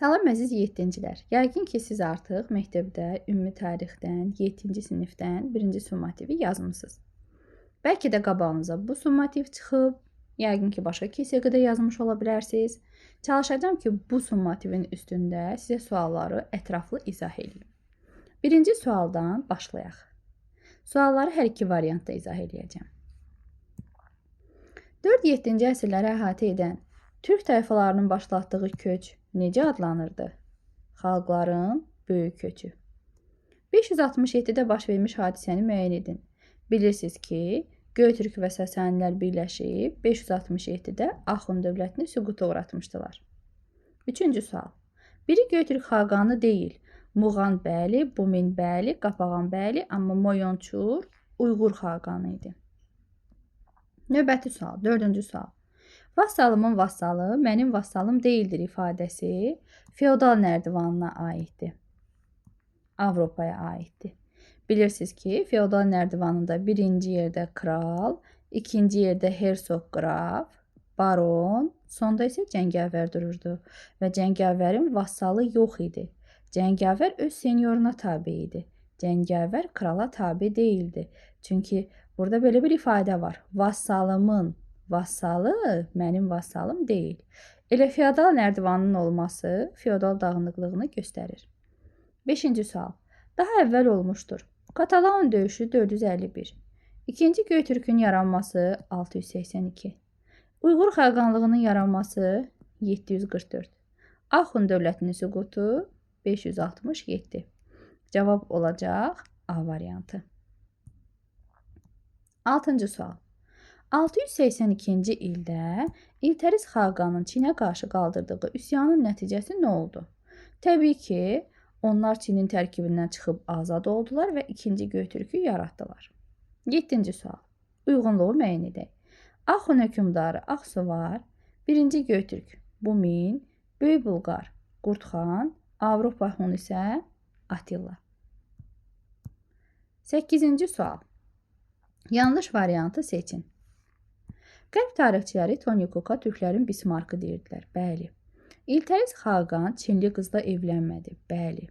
Salam əziz 7-cilər. Yəqin ki, siz artıq məktəbdə ümumi tarixdən, 7-ci sinifdən 1-ci summativi yazmısınız. Bəlkə də qabağınıza bu summativ çıxıb, yəqin ki, başqa KSQ-da yazmış ola bilərsiniz. Çalışacağım ki, bu summativin üstündə sizə sualları ətraflı izah edeyim. Birinci sualdan başlayaq. Sualları hər iki variantda izah edəcəm. 4-7-ci əsrləri əhatə edən Türk tayfalarının başlatdığı köç necə adlanırdı? Xalqların böyük köçü. 567-də baş vermiş hadisəni müəyyən edin. Bilirsiniz ki, Göytürk və Sasanilər birləşib 567-də Axund dövlətini süquta uğratmışdılar. Üçüncü sual. Biri Göytürk xaqanı deyil, Muğan bəli, Bumin bəli, Qapağan bəli, amma Moyonçur Uyğur xaqanı idi. Növbəti sual, 4-cü sual. Vassalımın vassalı mənim vassalım deyildir ifadəsi feodal nərdivanına aiddir. Avropaya aiddir. Bilirsiniz ki, feodal nərdivanında birinci yerdə kral, ikinci yerdə hersoq qraf, baron, sonda isə cəngavər dururdu və cəngavərin vassalı yox idi. Cəngavər öz senyoruna tabi idi. Cəngavər krala tabi deyildi. Çünki burada belə bir ifadə var. Vassalımın vassalı mənim vassalım deyil. Elə feodal nərdivanın olması feodal dağınıqlığını göstərir. 5-ci sual. Daha əvvəl olmuşdur. Katalaon döyüşü 451. İkinci Göytürkün yaranması 682. Uyğur xaqanlığının yaranması 744. Axund dövlətinin süqutu 567. Cavab olacaq A variantı. 6-cı sual. 682-ci ildə İltəris xaqanın Çinə qarşı qaldırdığı üsyanın nəticəsi nə oldu? Təbii ki, onlar Çinin tərkibindən çıxıb azad oldular və ikinci Göytürkü yaratdılar. 7-ci sual. Uyğunluğu müəyyən edək. Axund hökmdarı Axsuvar, 1-ci Göytürk Bumin, Böyük Bulqar Qurtxan, Avropa Hun isə Atilla. 8-ci sual. Yanlış variantı seçin. Qərb tarixçiləri Tony Cook'a türklərin Bismarckı deyirdilər. Bəli. İltəris xaqan Çinli qızla evlənmədi. Bəli.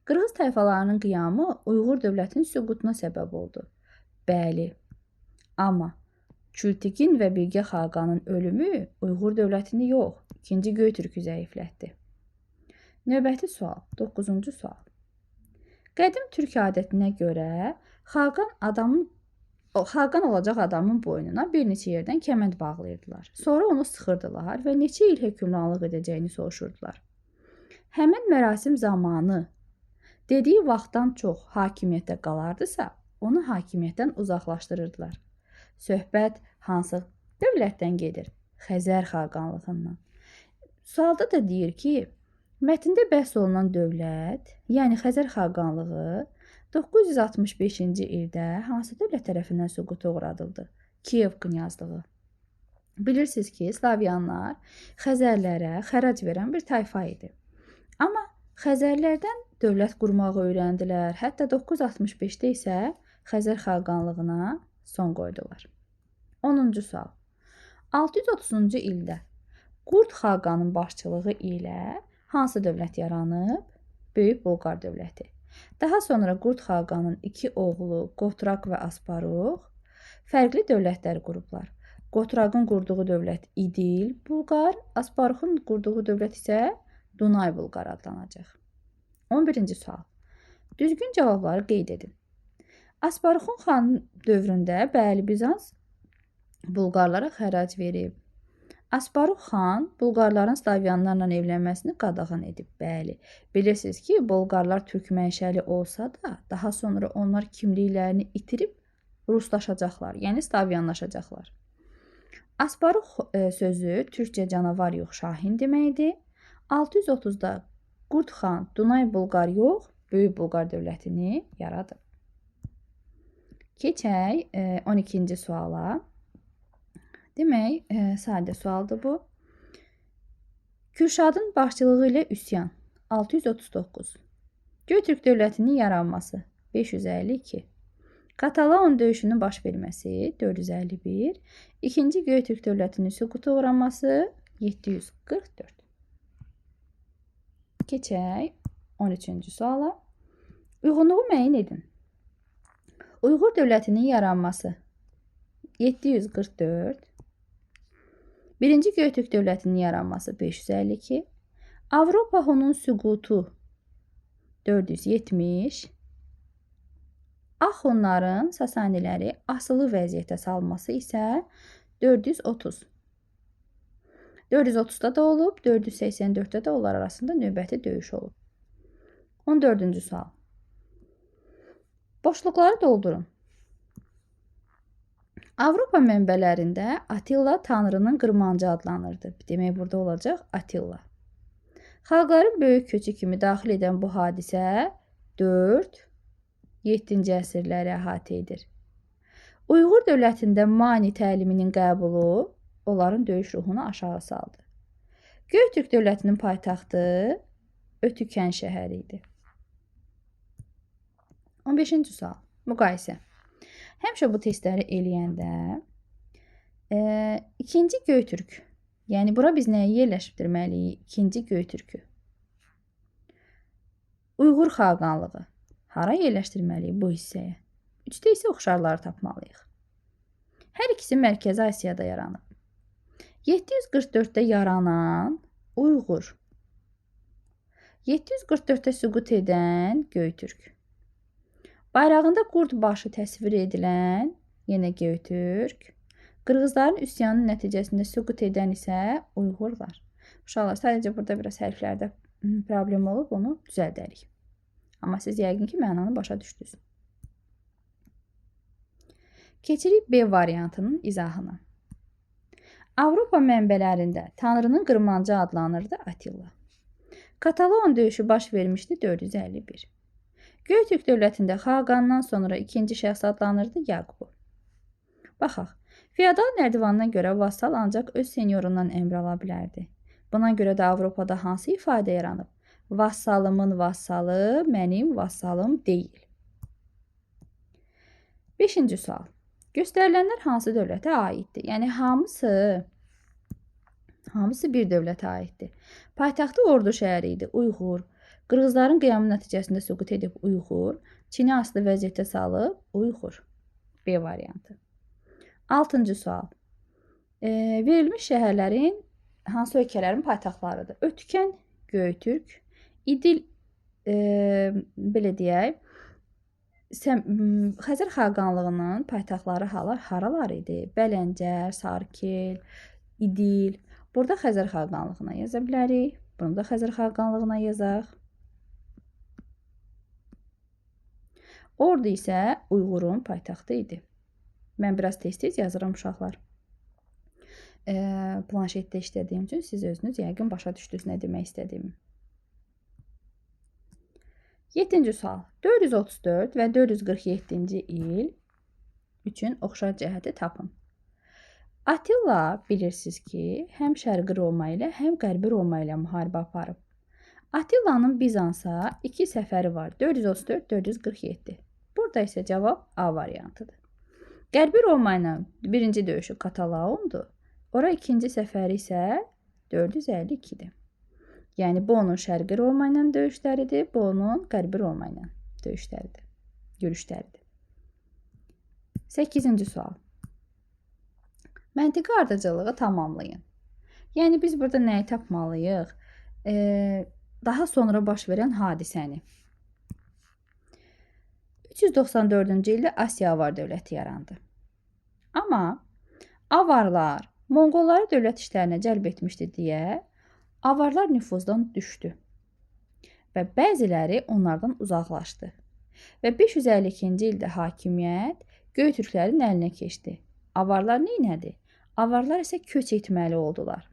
Qırğız tayfalarının qiyamı Uyğur dövlətinin süqutuna səbəb oldu. Bəli. Amma Kültigin və Bilgə xaqanın ölümü Uyğur dövlətini yox, ikinci Göytürkü zəiflətdi. Növbəti sual, 9-cu sual. Qədim türk adətinə görə xaqan olacaq adamın boynuna bir neçə yerdən kəmənd bağlayırdılar. Sonra onu sıxırdılar və neçə il hökmranlıq edəcəyini soruşurdular. Həmin mərasim zamanı dediyi vaxtdan çox hakimiyyətdə qalardısa, onu hakimiyyətdən uzaqlaşdırırdılar. Söhbət hansı dövlətdən gedir? Xəzər xaqanlığından. Sualda da deyir ki, mətndə bəhs olunan dövlət, yəni Xəzər xaqanlığı 965-ci ildə hansı dövlət tərəfindən süquta uğradıldı? Kiyev knyazlığı. Bilirsiniz ki, Slavyanlar Xəzərlərə xərac verən bir tayfa idi. Amma Xəzərlərdən dövlət qurmağı öyrəndilər. Hətta 965-də isə Xəzər xaqanlığına son qoydular. 10-cu sual. 630-cu ildə Qurt xaqanın başçılığı ilə hansı dövlət yaranıb? Böyük Bulqar dövləti. Daha sonra Qurt xaqanın iki oğlu Qotraq və Asparuq fərqli dövlətlər qurublar. Qotraqın qurduğu dövlət İdil Bulqar, Asparuqun qurduğu dövlət isə Dunay Bulqar adlanacaq. 11-ci sual. Düzgün cavabları qeyd edin. Asparuxun xan dövründə bəli Bizans Bulqarlara xərac verib. Asparux xan Bulqarların Slavyanlarla evlənməsini qadağan edib. Bəli, bilirsiniz ki, Bulqarlar türk mənşəli olsa da, daha sonra onlar kimliklərini itirib ruslaşacaqlar, yəni Slavyanlaşacaqlar. Asparux sözü türkcə canavar yox, şahin deməkdir. 630-da Qurt xan Dunay Bulqar yox, Böyük Bulqar dövlətini yaradıb. Keçək 12-ci suala. Demək, sadə sualdır bu. Kürşadın başçılığı ilə üsyan 639. Göytürk dövlətinin yaranması 552. Katalaon döyüşünün baş verməsi 451. İkinci Göytürk dövlətinin süquta uğraması 744. Keçək 13-cü suala. Uyğunluğu müəyyən edin. Uyğur dövlətinin yaranması 744. Birinci Göytürk dövlətinin yaranması 552. Avropa Hunun süqutu 470. Axunların Sasaniləri asılı vəziyyətə salması isə 430. 430-da da olub, 484-də də onlar arasında növbəti döyüş olub. 14-cü sual. Boşluqları doldurun. Avropa mənbələrində Attila Tanrının qırmancı adlanırdı. Demək, burada olacaq Attila. Xalqların böyük köçü kimi daxil edən bu hadisə 4-7-ci əsrləri əhatə edir. Uyğur dövlətində mani təliminin qəbulu onların döyüş ruhunu aşağı saldı. Göytürk dövlətinin paytaxtı Ötükən şəhəri idi. 15-ci sual. Müqayisə. Həmişə bu testləri eləyəndə ikinci Göytürk, yəni bura biz nəyi yerləşdirməliyik? İkinci Göytürkü. Uyğur xaqanlığı hara yerləşdirməliyik bu hissəyə? 3-də isə oxşarları tapmalıyıq. Hər ikisi Mərkəzi Asiyada yaranıb. 744-də yaranan Uyğur. 744-də süqut edən Göytürk. Bayrağında qurd başı təsvir edilən yenə Göytürk. Qırğızların üsyanının nəticəsində süqut edən isə Uyğurlar. Uşaqlar, sadəcə burada biraz hərflərdə problem olub, onu düzəldərik. Amma siz yəqin ki, mənanı başa düşdünüz. Keçirik B variantının izahına. Avropa mənbələrində Tanrının qırmancı adlanırdı Attila. Katalon döyüşü baş vermişdi 451. Göytürk dövlətində Xaqandan sonra ikinci şəxs adlanırdı Yaqub. Baxaq, feodal nərdivandan görə vassal ancaq öz senyorundan əmr ala bilərdi. Buna görə də Avropada hansı ifadə yaranıb? Vassalımın vassalı mənim vassalım deyil. 5-ci sual. Göstərilənlər hansı dövlətə aiddir? Yəni hamısı bir dövlətə aiddir. Paytaxtı Ordu şəhəri idi, Uyğur. Qırğızların qiyamı nəticəsində süqut edib Uyğur. Çini asılı vəziyyətə salıb Uyğur. B variantı. 6-cı sual. Verilmiş şəhərlərin hansı ölkələrin paytaxtlarıdır? Ötükən, Göytürk, İdil, belə deyək, Xəzər xaqanlığının paytaxtları haralar idi? Bələncər, Sarkel, İdil. Burada Xəzər xaqanlığına yaza bilərik. Bunu da Xəzər xaqanlığına yazaq. Ordu isə Uyğurun paytaxtı idi. Mən biraz tez-tez yazıram uşaqlar. Planşetdə işlədiyim üçün siz özünüz yəqin başa düşdünüz nə demək istədiyimi. 7-ci sual. 434 və 447-ci il üçün oxşar cəhəti tapın. Attila bilirsiniz ki, həm Şərqi Roma ilə, həm Qərbi Roma ilə müharibə aparıb. Attilanın Bizansa 2 səfəri var. 434-447. Burada isə cavab A variantıdır. Qərbi Roma ilə birinci döyüşü Katalaondur. Ora ikinci səfəri isə 452-dir. Yəni, bu onun Şərqi Roma ilə döyüşləridir, bu onun Qərbi Roma ilə döyüşləridir, görüşləridir. 8-ci sual. Məntiqi ardıcılığı tamamlayın. Yəni, biz burada nəyi tapmalıyıq? Daha sonra baş verən hadisəni. 394-cü ildə Asiya Avar dövləti yarandı. Amma Avarlar Monqolları dövlət işlərinə cəlb etmişdi deyə Avarlar nüfuzdan düşdü və bəziləri onlardan uzaqlaşdı və 552-ci ildə hakimiyyət Göytürklərin əlinə keçdi. Avarlar neynədi? Avarlar isə köç etməli oldular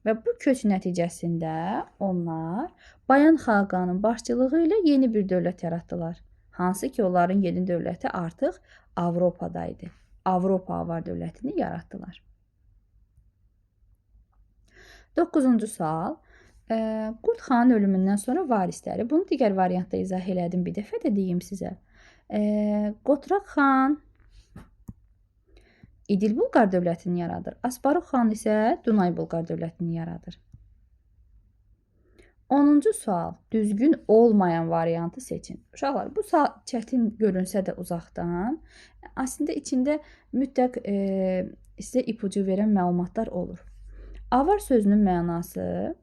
və bu köç nəticəsində onlar Bayan xaqanın başçılığı ilə yeni bir dövlət yaratdılar. Hansı ki, onların yeni dövləti artıq Avropadaydı. Avropa Avar dövlətini yaratdılar. 9-cu sual. Qurd xanın ölümündən sonra varisləri. Bunu digər variantda izah elədim. Bir dəfə də deyim sizə. Qotraq xan İdil Bulqar dövlətini yaradır. Asparux xan isə Dunay Bulqar dövlətini yaradır. 10-cu sual. Düzgün olmayan variantı seçin. Uşaqlar, bu sual çətin görünsə də uzaqdan, əslində içində mütləq sizə ipucu verən məlumatlar olur. Avar sözünün mənası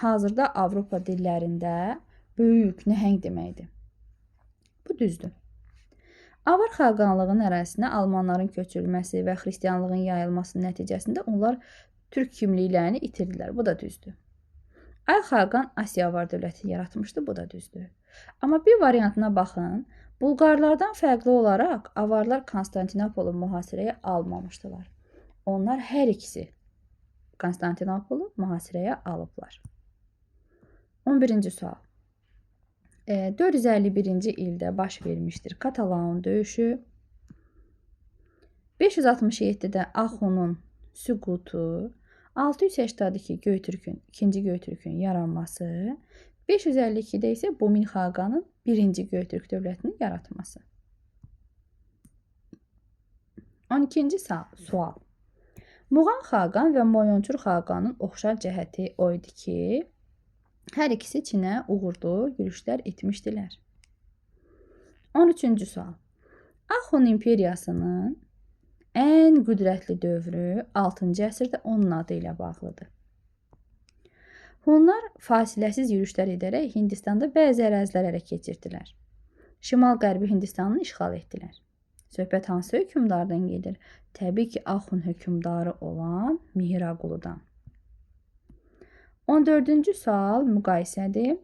hazırda Avropa dillərində böyük, nəhəng deməkdir. Bu düzdür. Avar xaqanlığının ərazisinə almanların köçürülməsi və xristianlığın yayılması nəticəsində onlar türk kimliklərini itirdilər. Bu da düzdür. Ay xaqan Asiya avar dövləti yaratmışdı. Bu da düzdür. Amma bir variantına baxın. Bulqarlardan fərqli olaraq avarlar Konstantinopolu mühasirəyə almamışdılar. Onlar hər ikisi Konstantinopolu mühasirəyə alıblar. 11-ci sual. 451-ci ildə baş vermişdir Katalan döyüşü. 567-də Axunun süqutu, 682 Göytürkün, 2-ci Göytürkün yaranması, 552-də isə Bumin xaqanın 1-ci Göytürk dövlətini yaratması. 12-ci sual. Muğan xaqan və Moyonçur xaqanın oxşar cəhəti o idi ki, hər ikisi Çinə uğurlu yürüşlər etmişdilər. 13-cü sual. Axun imperiyasının ən qüdrətli dövrü 6-cı əsrdə onun adı ilə bağlıdır. Hunlar fasiləsiz yürüşlər edərək Hindistanda bəzi ərazilər ələ keçirdilər. Şimal-qərbi Hindistanını işğal etdilər. Söhbət hansı hökmdardan gedir? Təbii ki, Axun hökmdarı olan Mihiraquludan. 14-cü sual müqayisədir.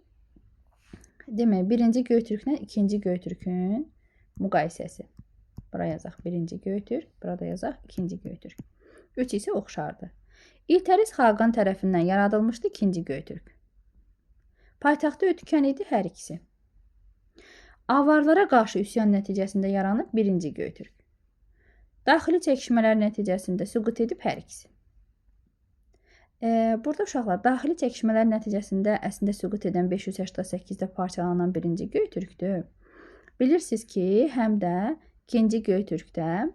Demək, 1-ci Göytürklə 2-ci Göytürkün müqayisəsi. Bura yazaq 1-ci Göytürk, burada yazaq 2-ci Göytürk. 3 isə oxşardır. İltəris xaqan tərəfindən yaradılmışdı 2-ci Göytürk. Paytaxtı Ötükən idi hər ikisi. Avarlara qarşı üsyan nəticəsində yaranıb 1-ci Göytürk. Daxili çəkişmələr nəticəsində süqut edib hər ikisi. Burada uşaqlar, daxili çəkişmələr nəticəsində əslində süqut edən 588-də parçalanan 1-ci Göytürkdür. Bilirsiniz ki, həm də 2-ci Göytürkdə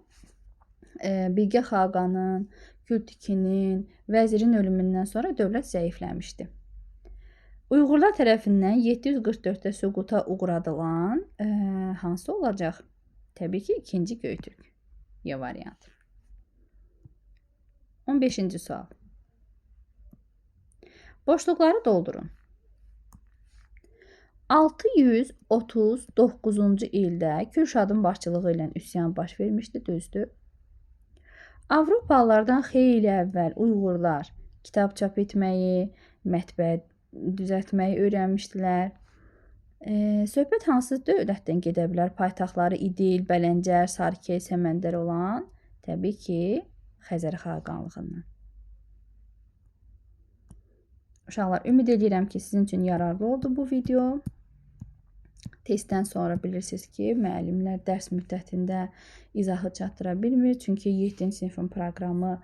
Bilgə xaqanın, Gültikinin, vəzirin ölümündən sonra dövlət zəifləmişdi. Uyğurlar tərəfindən 744-də süquta uğradılan hansı olacaq? Təbii ki, 2-ci Göytürk. Y variantı. 15-ci sual. Boşluqları doldurun. 639-cu ildə Kürşadın başçılığı ilə üsyan baş vermişdi, düzdür. Avropalılardan xeyli əvvəl Uyğurlar kitab çap etməyi, mətbə düzəltməyi öyrənmişdilər. Söhbət hansı dövlətdən gedə bilər? Paytaxtları İdil, Bələncər, Sarkey, Səməndər olan, təbii ki, Xəzər xaqanlığından. Uşaqlar, ümid edirəm ki, sizin üçün yararlı oldu bu video. Testdən sonra bilirsiniz ki, müəllimlər dərs müddətində izahı çatdıra bilmir. Çünki 7-ci sinifin proqramı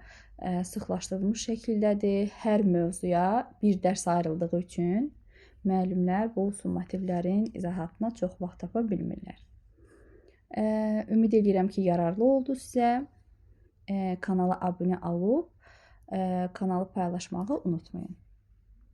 sıxlaşdırılmış şəkildədir. Hər mövzuya bir dərs ayrıldığı üçün müəllimlər bu summativlərin izahatına çox vaxt tapa bilmirlər. Ümid edirəm ki, yararlı oldu sizə. Kanala abunə olub, kanalı paylaşmağı unutmayın.